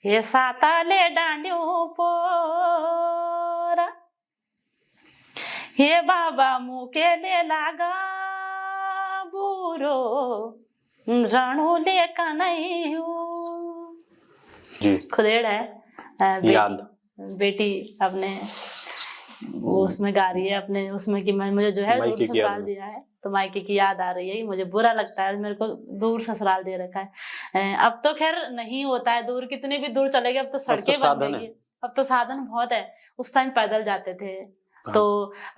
हे साताले डांड्यू पोरा, हे बाबा मुकेले लागा बुरो, रणुले कनैयो। जी। खुदेड़ है याद। बेटी अपने वो उसमें गा रही है अपने उसमें कि मैं मुझे जो है दूर मायके की ससुराल याद। दिया है, तो मायके की याद आ रही है। मुझे बुरा लगता है, मेरे को दूर ससुराल दे रखा है। अब तो खैर नहीं होता है दूर, कितनी भी दूर चले गए, अब तो सड़कें बन गई है, अब तो साधन बहुत है। उस टाइम पैदल जाते थे। तो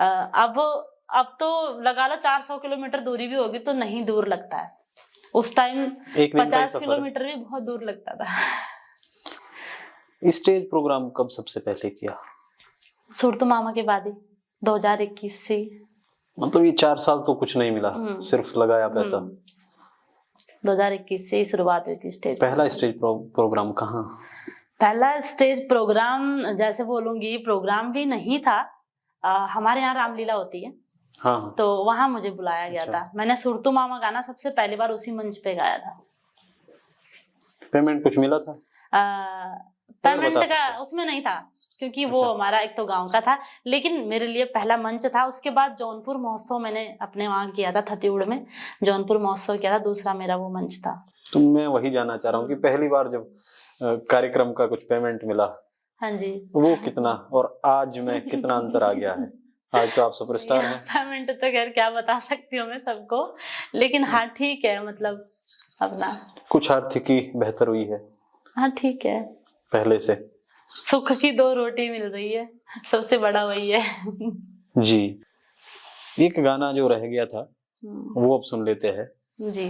अब तो लगा लो 400 किलोमीटर दूरी भी होगी तो नहीं दूर लगता है। उस टाइम 50 किलोमीटर भी बहुत दूर लगता था। स्टेज प्रोग्राम कब सबसे पहले किया? सुरतु मामा के बाद ही 2021 से। मतलब ये 4 साल तो कुछ नहीं मिला, सिर्फ लगाया पैसा। 2021 से ही शुरुआत हुई थी स्टेज। पहला स्टेज प्रोग्राम कहाँ? पहला स्टेज प्रोग्राम जैसे बोलूंगी, प्रोग्राम भी नहीं था। हमारे यहाँ रामलीला होती है। हाँ। तो वहां मुझे बुलाया गया था। मैंने सुरतु मामा गाना सबसे पहली बार उसी मंच पे गाया था। पेमेंट कुछ मिला था? पेमेंट का उसमें नहीं था, क्योंकि वो हमारा एक तो गांव का था, लेकिन मेरे लिए पहला मंच था। उसके बाद जौनपुर महोत्सव मैंने अपने वहां किया था, थत्यूड़ में जौनपुर महोत्सव किया था, दूसरा मेरा वो मंच था। तो मैं वही जानना चाह रहा हूँ कि पहली बार जब कार्यक्रम का कुछ पेमेंट मिला, हाँ जी, वो कितना और आज में कितना अंतर आ गया है? आज तो आप सुपरस्टार हैं। पेमेंट तो खैर क्या बता सकती हूँ मैं सबको, लेकिन हाँ ठीक है, मतलब अपना कुछ आर्थिकी बेहतर हुई है? हाँ ठीक है, पहले से। सुख की 2 रोटी मिल रही है, सबसे बड़ा वही है। जी। एक गाना जो रह गया था वो अब सुन लेते हैं जी।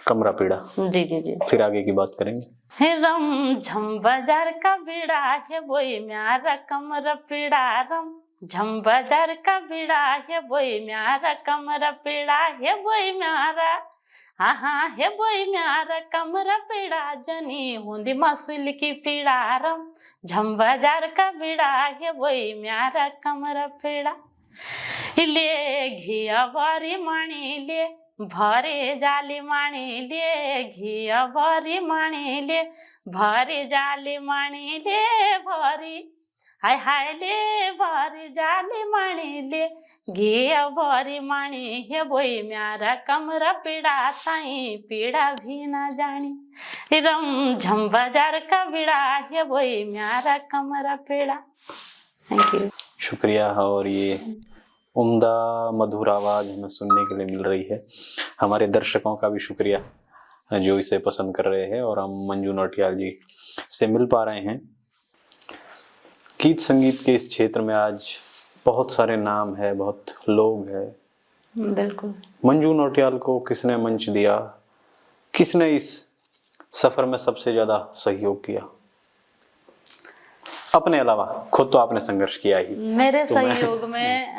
कमरा पीड़ा। जी जी जी, फिर आगे की बात करेंगे। हे रम झम बाजार का बीड़ा है बोई म्यारा कमरा पीड़ा, रम झम बाजार का बीड़ा है बोई म्यारा कमरा पीड़ा है बोई म्यारा, हाँ हाँ हे बोई म्यारा कमरा पीड़ा जनी हुंदी मसूल की पीड़ा रम झम बाजार का बीड़ा हे बोई म्यारा कमरा पीड़ा ले घिया भरी माणी ले भरे जाली माणी ले घिया भरी माणी ले भरे जाली माणी ले भरी हाय हाय ले भरी जाली माणी ले घिया भरी माणी हे बोई म्यारा कमरा पीड़ा साई पीड़ा भी ना जानी रम झम बाजार का बीड़ा हे बोई म्यारा कमरा पीड़ा। Thank you. शुक्रिया। और ये उम्दा मधुर आवाज़ हमें सुनने के लिए मिल रही है। हमारे दर्शकों का भी शुक्रिया जो इसे पसंद कर रहे हैं और हम मंजू नौटियाल जी से मिल पा रहे हैं। गीत संगीत के इस क्षेत्र में आज बहुत सारे नाम है, बहुत लोग हैं। बिल्कुल। मंजू नौटियाल को किसने मंच दिया, किसने इस सफ़र में सबसे ज़्यादा सहयोग किया? अपने अलावा खुद तो आपने संघर्ष किया ही। मेरे सहयोग में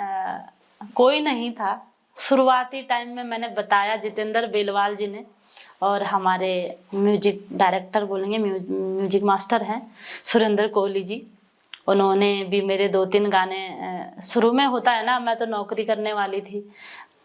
कोई नहीं था। शुरुआती टाइम में मैंने बताया जितेंद्र बेलवाल जी ने, और हमारे म्यूजिक डायरेक्टर बोलेंगे म्यूजिक मास्टर हैं सुरेंद्र कोहली जी, उन्होंने भी मेरे 2-3 गाने शुरू में होता है ना, मैं तो नौकरी करने वाली थी,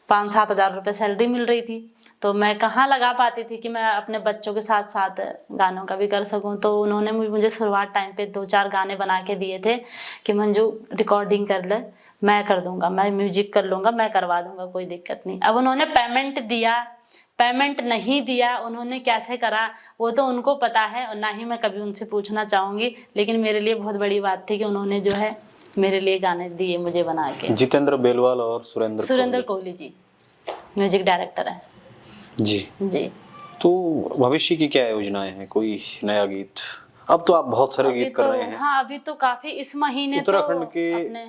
5-7 हज़ार रुपये सैलरी मिल रही थी, तो मैं कहाँ लगा पाती थी कि मैं अपने बच्चों के साथ साथ गानों का भी कर सकूं। तो उन्होंने मुझे शुरुआत टाइम पे 2-4 गाने बना के दिए थे कि मंजू रिकॉर्डिंग कर ले, मैं कर दूंगा, मैं म्यूजिक कर लूँगा, मैं करवा दूंगा, कोई दिक्कत नहीं। अब उन्होंने पेमेंट दिया, पेमेंट नहीं दिया, उन्होंने कैसे करा वो तो उनको पता है और ना ही मैं कभी उनसे पूछना चाहूँगी, लेकिन मेरे लिए बहुत बड़ी बात थी कि उन्होंने जो है मेरे लिए गाने दिए मुझे बना के। जितेंद्र बेलवाल और सुरेंद्र कोहली जी म्यूजिक डायरेक्टर है जी। जी। तो भविष्य की क्या योजनाएं हैं? कोई नया गीत? अब तो आप बहुत सारे गीत कर रहे हैं। हाँ, अभी तो काफी इस महीने उत्तराखंड तो के अपने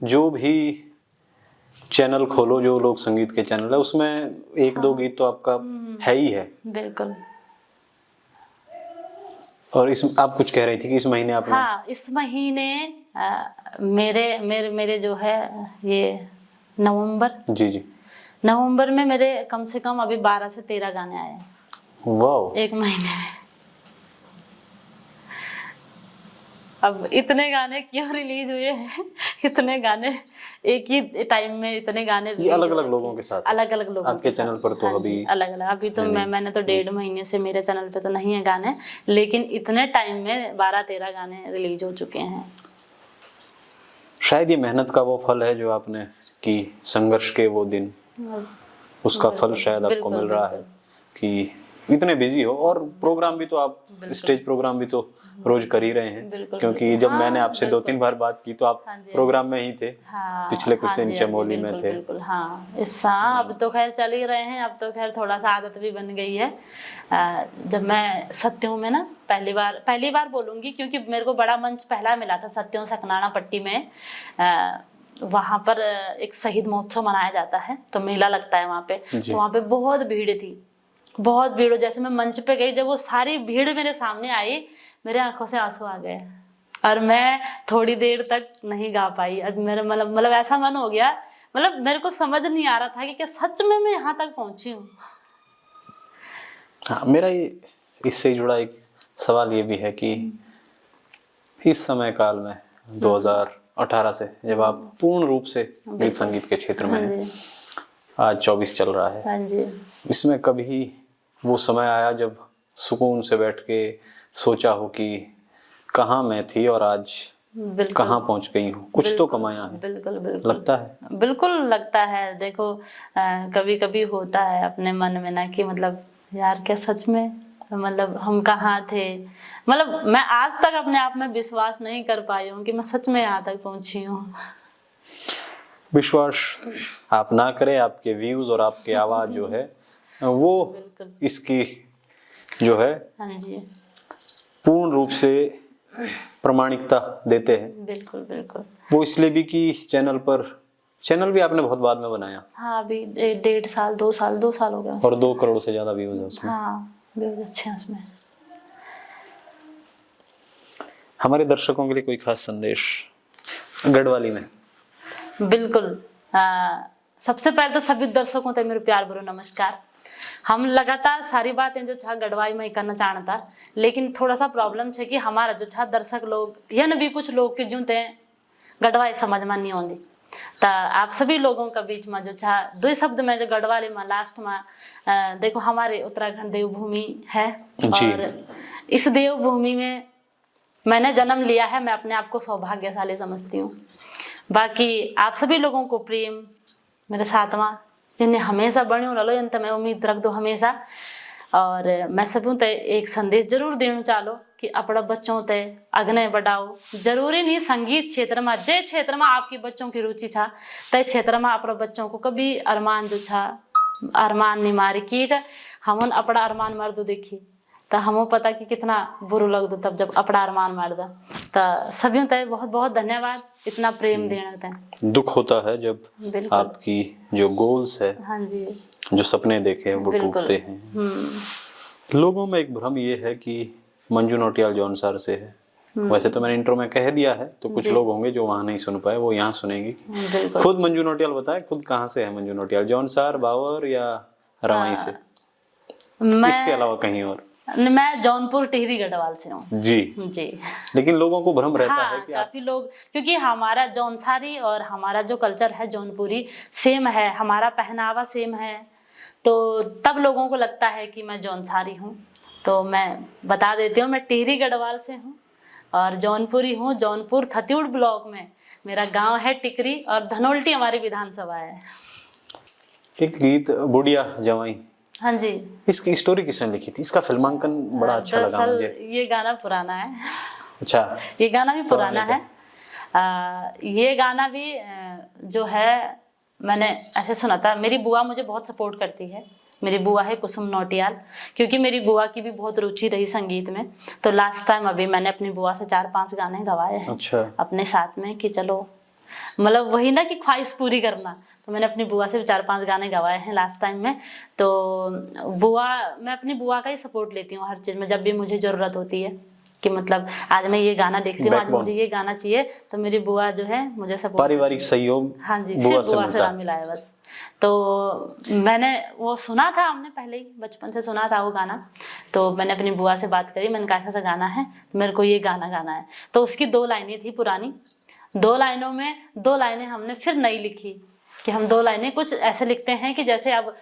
जो भी चैनल खोलो, जो लोक संगीत के चैनल है, उसमें 1-2 गीत तो आपका है ही है। बिल्कुल। और इस आप कुछ कह रही थी कि इस महीने आपने? हाँ, इस महीने मेरे मेरे मेरे जो है ये नवंबर में मेरे कम से कम अभी 12 से 13 गाने आए हैं। वाह। 1 महीने में। अब इतने गाने क्यों रिलीज हुए हैं? इतने गाने एक ही टाइम में, इतने गाने अलग अलग लोगों के साथ, अलग अलग लोगों आपके चैनल पर तो अभी अलग अलग। अभी तो मैंने तो 1.5 महीने से मेरे चैनल पे तो नहीं है गाने, लेकिन इतने टाइम में 12-13 गाने रिलीज हो चुके हैं। शायद ये मेहनत का वो फल है जो आपने की, संघर्ष के वो दिन, उसका फल शायद आपको मिल रहा है कि इतने बिजी हो। और प्रोग्राम भी तो आप, स्टेज प्रोग्राम भी तो रोज कर ही रहे हैं, क्योंकि जब मैंने आपसे 2-3 बार बात की तो आप प्रोग्राम में ही थे। पिछले कुछ दिन चमोली में थे। बिल्कुल। हाँ, अब तो खैर चल ही रहे हैं, अब तो खैर थोड़ा सा आदत भी बन गई है। जब मैं सत्यों में ना पहली बार बोलूंगी, क्योंकि मेरे को बड़ा मंच पहला मिला था सत्यों सकनाना पट्टी में। वहाँ पर एक शहीद महोत्सव मनाया जाता है, तो मेला लगता है वहाँ पे, तो वहाँ पे बहुत भीड़ थी, बहुत भीड़। जैसे मैं मंच पे गई, जब वो सारी भीड़ मेरे सामने आई, मेरे आंखों से आंसू आ गए और मैं थोड़ी देर तक नहीं गा पाई। अब मेरा मतलब ऐसा मन हो गया, मतलब मेरे को समझ नहीं आ रहा था कि क्या सच में मैं यहाँ तक पहुंची हूँ। हाँ, मेरा ये इससे जुड़ा एक सवाल ये भी है कि इस समय काल में 2018 से जब आप पूर्ण रूप से गीत संगीत के क्षेत्र में हैं, आज 24 चल रहा है। हाँ जी। इसमें कभी वो समय आया जब सुकून से बैठ के सोचा हो कि कहाँ मैं थी और आज कहाँ पहुँच गई हूँ, कुछ तो कमाया है? बिल्कुल। लगता है? बिल्कुल लगता है। देखो, कभी कभी होता है अपने मन में ना कि मतलब यार क्या सच में, मतलब हम कहाँ थे। मतलब मैं आज तक अपने आप में विश्वास नहीं कर पाई हूँ कि मैं सच में यहाँ तक पहुँची हूँ। विश्वास आप ना करें, आपके व्यूज और आपकी आवाज जो है वो इसकी जो है हाँ जी, पूर्ण रूप से प्रमाणिकता देते हैं। बिल्कुल। वो इसलिए भी कि चैनल भी आपने बहुत बाद में बनाया। हाँ, अभी 1.5 साल 2 साल हो गया और 2 करोड़ से ज्यादा व्यूज है उसमें। हाँ, व्यूज अच्छे हैं उसमें। हमारे दर्शकों के लिए कोई खास संदेश गढ़वाली में? बिल्कुल। सबसे पहले तो सभी दर्शकों ते मेरे प्यार भरो नमस्कार। हम लगातार सारी बातें जो छा गढ़वाई में ही करना चाहता, लेकिन थोड़ा सा प्रॉब्लम है कि हमारा जो छा दर्शक लोग या न भी कुछ लोग के जूते गढ़वाई समझ में नहीं आती। तो आप सभी लोगों का बीच में जो छा दो शब्द में जो गढ़वाली में लास्ट में देखो हमारे उत्तराखंड देवभूमि है और इस देवभूमि में मैंने जन्म लिया है। मैं अपने आप को सौभाग्यशाली समझती हूँ। बाकी आप सभी लोगों को प्रेम मेरे साथ में इन्हें हमेशा बणियों रहो, इन मैं उम्मीद रख दो हमेशा। और मैं सभी ते एक संदेश जरूर देना चालो कि अपना बच्चों ते अग्ने बढ़ाओ। जरूरी नहीं संगीत क्षेत्र में, जे क्षेत्र में आपकी बच्चों की रुचि छा ते क्षेत्र में अपने बच्चों को कभी अरमान जो छा अरमान नहीं मारी की हम अपना अरमान मार दो देखी तो हमें पता कि कितना बुरा लग दो तब जब अपना अरमान मार दो। तो सभी ते बहुत बहुत धन्यवाद इतना प्रेम देने ते। दुख होता है जब आपकी जो गोल्स है, हाँ जी, जो सपने देखे वो टूटते हैं। लोगों में एक भ्रम ये है कि मंजू नौटियाल जौनसार से है। वैसे तो मैंने इंट्रो में कह दिया है, तो कुछ लोग होंगे जो वहां नहीं सुन पाए, वो यहाँ सुनेंगे। खुद मंजू नौटियाल बताए खुद कहाँ से है मंजू नौटियाल, जौनसार, बावर या रवाई से? इसके अलावा कहीं और? मैं जौनपुर टिहरी गढ़वाल से हूँ जी जी। लेकिन लोगों को भ्रम रहता हाँ, है कि काफी लोग, क्योंकि हमारा जौनसारी और हमारा जो कल्चर है जौनपुरी सेम है, हमारा पहनावा सेम है, तो तब लोगों को लगता है कि मैं जौनसारी हूँ। तो मैं बता देती हूँ, मैं टिहरी गढ़वाल से हूँ और जौनपुरी हूँ। जौनपुर थत्यूड़ ब्लॉक में मेरा गांव है टिकरी और धनोल्टी हमारी विधानसभा है। एक गीत बुढ़िया जवाई, हाँ जी, इसकी स्टोरी किसने लिखी थी? इसका फिल्मांकन बड़ा अच्छा लगा मुझे। ये गाना पुराना है। अच्छा, ये गाना भी पुराना है। ये गाना भी जो है मैंने ऐसे सुना था। मेरी बुआ मुझे बहुत सपोर्ट करती है। मेरी बुआ है कुसुम नौटियाल, क्योंकि मेरी बुआ की भी बहुत रुचि रही संगीत में। तो लास्ट टाइम अभी मैंने अपनी बुआ से 4-5 गाने गवाए हैं। अच्छा। अपने साथ में कि चलो मतलब वही ना कि ख्वाहिश पूरी करना। तो मैंने अपनी बुआ से भी 4-5 गाने गवाए हैं लास्ट टाइम में। तो मैं अपनी बुआ का ही सपोर्ट लेती हूँ हर चीज़ में, जब भी मुझे ज़रूरत होती है कि मतलब आज मैं ये गाना देख रही हूँ, आज मुझे ये गाना चाहिए, तो मेरी बुआ जो है मुझे सपोर्ट, पारिवारिक सहयोग, हाँ जी, सिर्फ बुआ से मिला है बस। तो मैंने वो सुना था, हमने पहले ही बचपन से सुना था वो गाना। तो मैंने अपनी बुआ से बात करी, मैंने कहा ऐसा गाना है, मेरे को ये गाना गाना है। तो उसकी 2 लाइनें थी पुरानी, 2 लाइनों में 2 लाइनें हमने फिर नई लिखी कि हम 2 लाइनें कुछ ऐसे लिखते हैं कि जैसे अब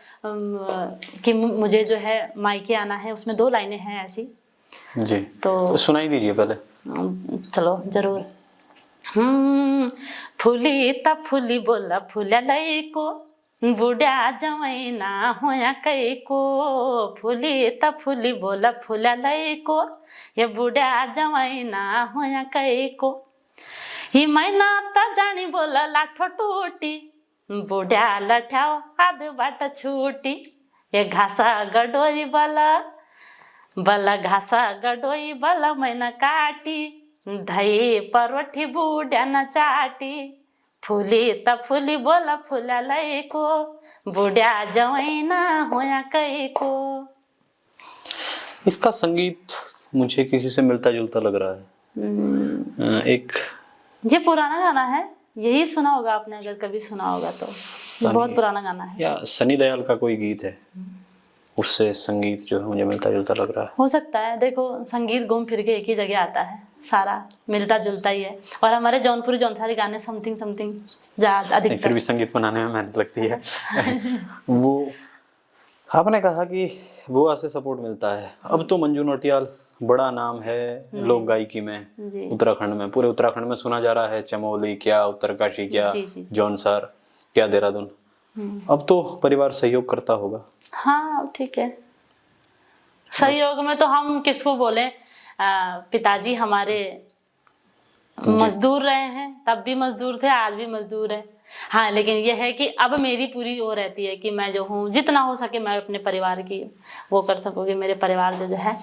कि मुझे जो है मायके आना है, उसमें 2 लाइनें हैं ऐसी जी। तो सुनाई दीजिए पहले। चलो जरूर। फूली ता फूली बोला फूल्या लई को, बुढ़ा जवाई ना होया कई को। फूली ता फूली बोला फूल्या लई को, ये बुढ़ा जवाई ना होया कई को। ही मैना ता जानी बोला लाठो टूटी, बुढ़ा लठाओ आध बाट छूटी। ये घासा गडोई बला घासा गडोई बला मैना काटी, धई परवठी बुढ़ा न चाटी। फूली त फूली बोला फूला लई को, बुढ़ा जवाई ना होया कई को। इसका संगीत मुझे किसी से मिलता जुलता लग रहा है। एक ये पुराना गाना है, यही सुना होगा आपने, अगर कभी सुना होगा तो। बहुत पुराना गाना है। या सनी दयाल का कोई गीत है, उससे संगीत जो है मुझे मिलता जुलता लग रहा है। हो सकता है, देखो संगीत घूम फिर के एक ही जगह आता है, सारा मिलता जुलता ही है। और हमारे जौनपुरी जौनसारी गाने समथिंग ज्यादा अधिक, फिर भी संगीत बनाने में मेहनत लगती है। वो आपने कहा कि बुआ से सपोर्ट मिलता है। अब तो मंजू नौटियाल बड़ा नाम है लोक गायकी में, उत्तराखंड में, पूरे उत्तराखंड में सुना जा रहा है। चमोली क्या, उत्तरकाशी क्या, जौनसार क्या, देहरादून। अब तो परिवार सहयोग करता होगा। हाँ ठीक है, सहयोग में तो हम किसको बोले, पिताजी हमारे मजदूर रहे हैं, तब भी मजदूर थे, आज भी मजदूर है। हाँ, लेकिन यह है कि अब मेरी पूरी वो रहती है कि मैं जो हूँ जितना हो सके मैं अपने परिवार की वो कर सकूँगी। मेरे परिवार जो है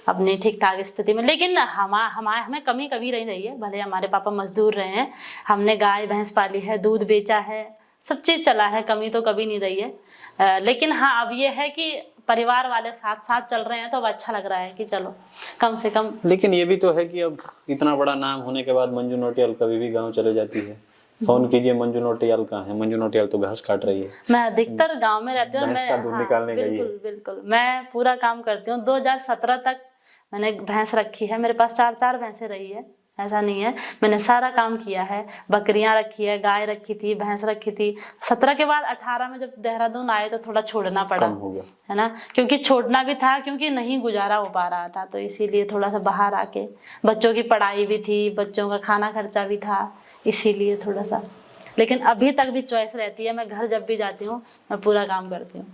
अपनी ठीक ठाक स्थिति में, लेकिन हमें कमी कभी नहीं रही है। भले हमारे पापा मजदूर रहे हैं, हमने गाय भैंस पाली है, दूध बेचा है, सब चीज़ चला है, कमी तो कभी नहीं रही है। लेकिन हाँ, अब ये है कि परिवार वाले साथ साथ चल रहे हैं तो अब अच्छा लग रहा है कि चलो कम से कम। लेकिन ये भी तो है कि अब इतना बड़ा नाम होने के बाद मंजू नौटियाल कभी भी गांव चले जाती है, फोन कीजिए, मंजू नोटियाल कहाँ है? मंजू नोटियाल तो घास काट रही है। मैं अधिकतर गांव में रहती हूँ। भैंस मैं का दूध निकालने गई है। बिल्कुल बिल्कुल, मैं पूरा काम करती हूँ। 2017 तक मैंने भैंस रखी है, मेरे पास 4 भैंसें रही है, ऐसा नहीं है। मैंने सारा काम किया है, बकरियां रखी है, गाय रखी थी, भैंस रखी थी। 17 के बाद 18 में जब देहरादून आए तो थोड़ा छोड़ना पड़ा, कम हो गया है ना, क्योंकि छोड़ना भी था, क्योंकि नहीं गुजारा हो पा रहा था, तो इसीलिए थोड़ा सा बाहर आके, बच्चों की पढ़ाई भी थी, बच्चों का खाना खर्चा भी था, इसीलिए थोड़ा सा। लेकिन अभी तक भी चॉइस रहती है, मैं घर जब भी जाती हूँ मैं पूरा काम करती हूँ।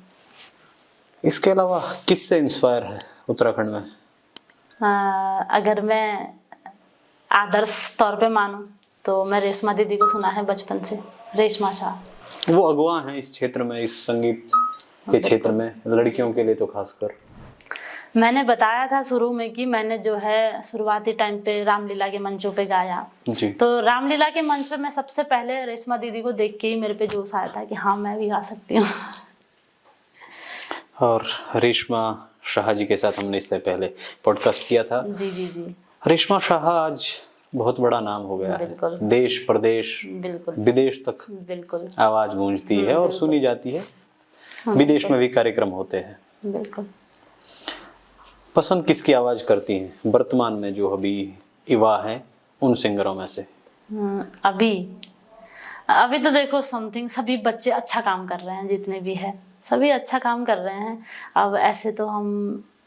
इसके अलावा किससे इंस्पायर है उत्तराखंड में? अगर मैं आदर्श तौर पे मानूं तो मैं रेशमा दीदी को सुना है बचपन से, रेशमा शाह। वो अगवा हैं इस क्षेत्र में, इस संगीत के क्षेत्र में, लड़कियों के लिए तो खासकर। मैंने बताया था शुरू में कि मैंने जो है शुरुआती टाइम पे रामलीला के मंचों पे गाया जी। तो रामलीला के मंच पे मैं सबसे पहले रेशमा दीदी को देख के ही मेरे पे जोश आया था कि हाँ मैं भी गा सकती हूँ। और रेशमा शाह जी के साथ हमने इससे पहले पॉडकास्ट किया था। जी जी जी, रेशमा शाह आज बहुत बड़ा नाम हो गया है, बिल्कुल। देश प्रदेश बिल्कुल विदेश तक बिल्कुल आवाज गूंजती है और सुनी जाती है। विदेश में भी कार्यक्रम होते हैं। बिल्कुल। पसंद किसकी आवाज करती हैं वर्तमान में जो अभी युवा हैं उन सिंगरों में से? अभी तो देखो समथिंग सभी बच्चे अच्छा काम कर रहे हैं, जितने भी है सभी अच्छा काम कर रहे हैं। अब ऐसे तो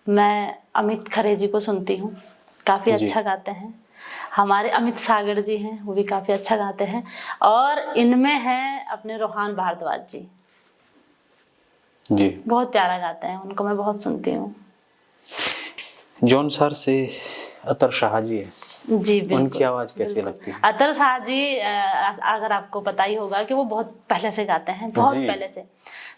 मैं अमित खरे जी को सुनती हूँ, काफ़ी जी। अच्छा गाते हैं। हमारे अमित सागर जी हैं, वो भी काफ़ी अच्छा गाते हैं। और इनमें है अपने रोहान भारद्वाज जी, जी बहुत प्यारा गाते हैं, उनको मैं बहुत सुनती हूँ। जौनसार से अतर शाह जी है, जी बिल्कुल। उनकी आवाज कैसी लगती है? अतर शाह जी अगर आपको पता ही होगा कि वो बहुत पहले से गाते हैं, बहुत जी। पहले से।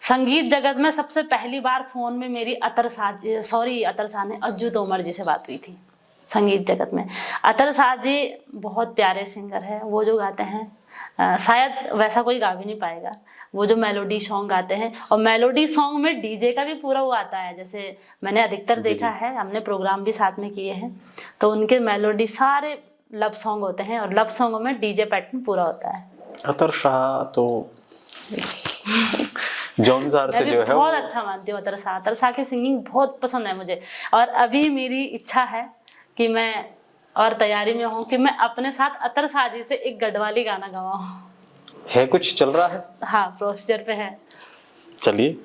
संगीत जगत में सबसे पहली बार फोन में मेरी अतर शाह ने अज्जू तोमर जी से बात हुई थी संगीत जगत में। अतर शाह जी बहुत प्यारे सिंगर है, वो जो गाते हैं शायद वैसा कोई गा भी नहीं पाएगा। वो जो मेलोडी सॉन्ग गाते हैं, और मेलोडी सॉन्ग में डीजे का भी पूरा वो आता है, जैसे मैंने अधिकतर देखा है, हमने प्रोग्राम भी साथ में किए हैं, तो उनके मेलोडी सारे लव सॉन्ग होते हैं और लव सॉन्ग में डीजे पैटर्न पूरा होता है। अतर शाह तो जौनसार से जो है बहुत अच्छा मानती हूँ अतर शाह की सिंगिंग बहुत पसंद है मुझे। और अभी मेरी इच्छा है कि मैं और तैयारी में हूँ कि मैं अपने साथ अतर शाह जी से एक गढ़वाली गाना गवाऊँ। है कुछ चल रहा है? हाँ, प्रोसीजर पे है। चलिए।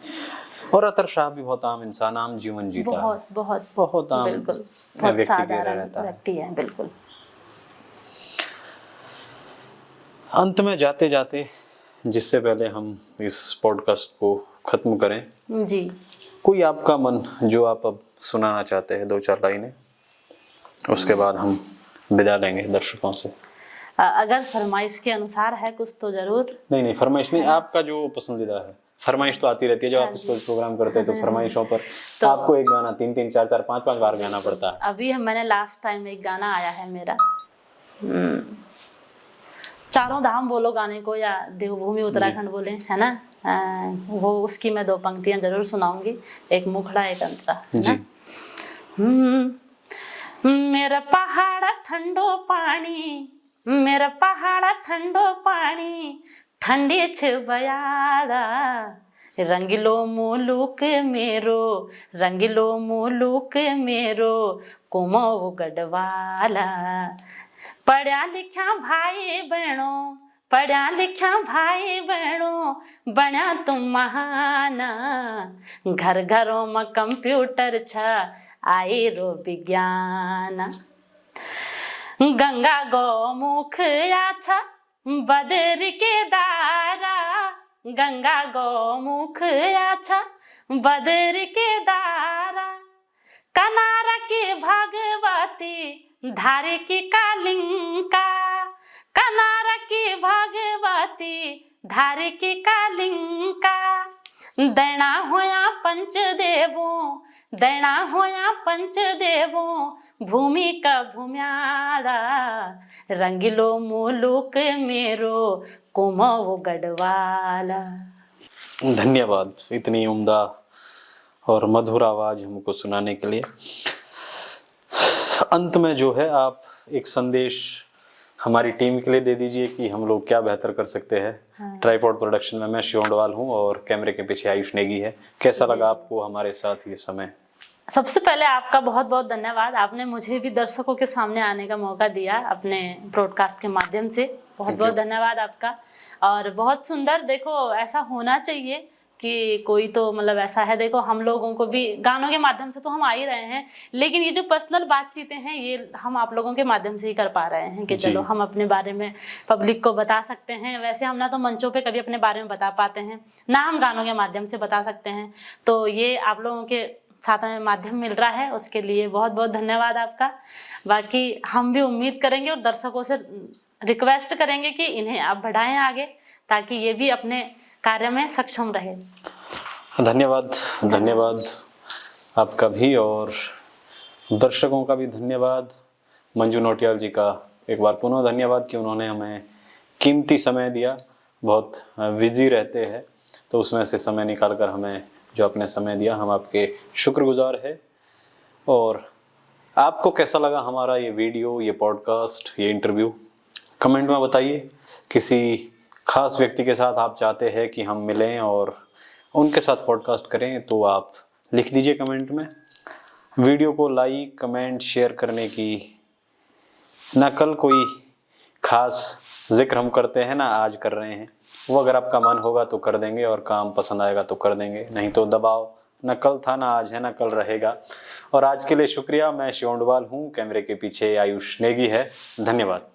और अतर शाह भी बहुत आम इंसान, आम जीवन जीता है, बहुत बहुत बहुत आम बिल्कुल, बहुत व्यक्ति के साधारण रहता है। व्यक्ति है, बिल्कुल। अंत में जाते जाते, जिससे पहले हम इस पॉडकास्ट को खत्म करें, जी, कोई आपका मन जो आप अब सुनाना चाहते हैं, 2-4 लाइनें, उसके बाद हम विदा लेंगे दर्शकों से। अगर फरमाइश के अनुसार है कुछ तो जरूर। नहीं फरमाइश नहीं, आपका जो पसंदीदा है। फरमाइश तो आती रहती है जब आप इस प्रोग्राम करते हैं, तो फरमाइशों पर तो आपको एक गाना 3-3, 4-4, 5-5 बार गाना पड़ता है। अभी मैंने लास्ट टाइम एक गाना आया है मेरा, चारों धाम बोलो गाने को, या देवभूमि उत्तराखंड बोले, है ना, वो उसकी मैं 2 पंक्तियां जरूर सुनाऊंगी, एक मुखड़ा एक अंतरा, है ना। मेरा पहाड़ा ठंडो पानी, मेरा पहाड़ा ठंडो पानी, ठंडी छ बयाड़ा, रंगीलो मुलुक मेरो, रंगीलो मुलुक मेरो, कुमो गढ़वाला। पढ़िया लिखा भाई बहनों, पढ़िया लिखा भाई बहनों, बना तुम महाना, घर घरों में कंप्यूटर छा, आई रो विज्ञान। गंगा गौमुख आछा बदर के दारा, गंगा गौमुख आछा बदर के दारा, कनारा की भगवती धारे की कालिंका, कनारा की भगवती धारे की कालिंका, दैना होया पंचदेवों, दैना होया पंचदेवों, भूमि का भूम्याड़ा, रंगीलो मुलुक मेरो, कुमो गढ़वाला। धन्यवाद इतनी उम्दा और मधुर आवाज हमको सुनाने के लिए। अंत में जो है आप एक संदेश हमारी टीम के लिए दे दीजिए कि हम लोग क्या बेहतर कर सकते हैं। ट्राइपॉड प्रोडक्शन में मैं शिवोंडवाल हूँ और कैमरे के पीछे आयुष नेगी है। कैसा लगा आपको हमारे साथ ये समय? सबसे पहले आपका बहुत बहुत धन्यवाद। आपने मुझे भी दर्शकों के सामने आने का मौका दिया अपने ब्रॉडकास्ट के माध्यम से। बहुत बहुत धन्यवाद आपका। और बहुत सुंदर, देखो ऐसा होना चाहिए कि कोई तो मतलब ऐसा है, देखो हम लोगों को भी गानों के माध्यम से तो हम आ ही रहे हैं, लेकिन ये जो पर्सनल बातचीतें हैं ये हम आप लोगों के माध्यम से ही कर पा रहे हैं कि चलो हम अपने बारे में पब्लिक को बता सकते हैं। वैसे हम ना तो मंचों पे कभी अपने बारे में बता पाते हैं, ना हम गानों के माध्यम से बता सकते हैं। तो ये आप लोगों के साथ में माध्यम मिल रहा है, उसके लिए बहुत बहुत धन्यवाद आपका। बाकी हम भी उम्मीद करेंगे और दर्शकों से रिक्वेस्ट करेंगे कि इन्हें आप बढ़ाएं आगे, ताकि ये भी अपने कार्य में सक्षम रहे। धन्यवाद, धन्यवाद आपका भी और दर्शकों का भी धन्यवाद। मंजू नौटियाल जी का एक बार पुनः धन्यवाद कि उन्होंने हमें कीमती समय दिया। बहुत बिजी रहते हैं तो उसमें से समय निकाल कर हमें जो अपने समय दिया, हम आपके शुक्रगुजार हैं। और आपको कैसा लगा हमारा ये वीडियो, ये पॉडकास्ट, ये इंटरव्यू? कमेंट में बताइए। किसी खास व्यक्ति के साथ आप चाहते हैं कि हम मिलें और उनके साथ पॉडकास्ट करें तो आप लिख दीजिए कमेंट में। वीडियो को लाइक, कमेंट, शेयर करने की ना कल कोई खास जिक्र हम करते हैं ना आज कर रहे हैं, वो अगर आपका मन होगा तो कर देंगे और काम पसंद आएगा तो कर देंगे, नहीं तो दबाव ना कल था ना आज है ना कल रहेगा। और आज के लिए शुक्रिया। मैं शिवोंडवाल हूँ, कैमरे के पीछे आयुष नेगी है। धन्यवाद।